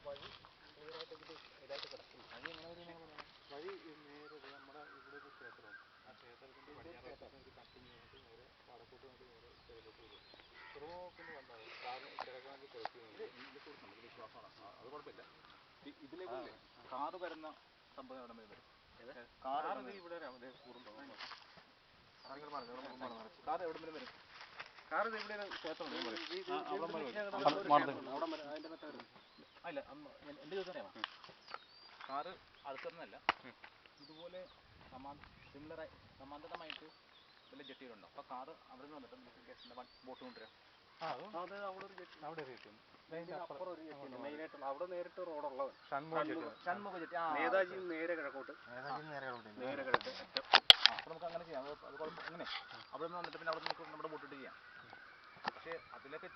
വഴി ഇതായിട്ട് കിടക്കില്ല. അത് എങ്ങനെ വഴി നേരെ നമ്മുടെ ഇവിടെ ഒരു ക്ഷേത്രമുണ്ട്. ആ ക്ഷേത്രത്തിൻ്റെ പടിഞ്ഞാറോട്ട് ഒരു കട്ടിങ് വന്നിട്ട് നേരെ വടക്കോട്ട് വന്നിട്ട് നേരെ കിഴക്കോട്ട് വരും. പുറമോക്കൊന്ന് കണ്ടാൽ കാറ് കിഴക്കാണെങ്കിൽ കുറയ്ക്കുന്നത് നമുക്ക് വിശ്വാസമാണ്. അത് കുഴപ്പമില്ല. ഇതിലേക്ക് കാറ് വരുന്ന സംഭവം എവിടെ വരെ വരും? കാറ് ഇവിടെ കാർ എവിടെ വരെ വരും? കാർ ഇവിടെ ക്ഷേത്രമുണ്ട്. അല്ല, എൻ്റെ ചോദിച്ചാൽ അറിയാമോ? കാറ് അടുത്തൊന്നല്ല, ഇതുപോലെ സമാന്തരമായിട്ട് വല്ല ജെട്ടിയിലുണ്ടോ? അപ്പോൾ കാറ് അവിടെ നിന്ന് വന്നിട്ട് ബോട്ട് കൊണ്ടുവരാം. അത് അവിടെ ഒരു ജെട്ടി, അവിടെ ഒരു ജെട്ടി, അപ്പുറം ഒരു ജെട്ടി മെയിനായിട്ടുള്ള അവിടെ നേരിട്ട് റോഡുള്ളത് ഷൺമുഖ ജെട്ടി. നേതാജി നേരെ കിഴക്കോട്ട്, നേരെ കിഴക്ക് അറ്റം. അപ്പോൾ നമുക്ക് അങ്ങനെ ചെയ്യാം. അത് കുഴപ്പം അങ്ങനെ അവിടെ നിന്ന് വന്നിട്ട് പിന്നെ അവിടെ നമുക്ക് നമ്മുടെ ബോട്ടിട്ട് ചെയ്യാം. പക്ഷേ അതിലൊക്കെ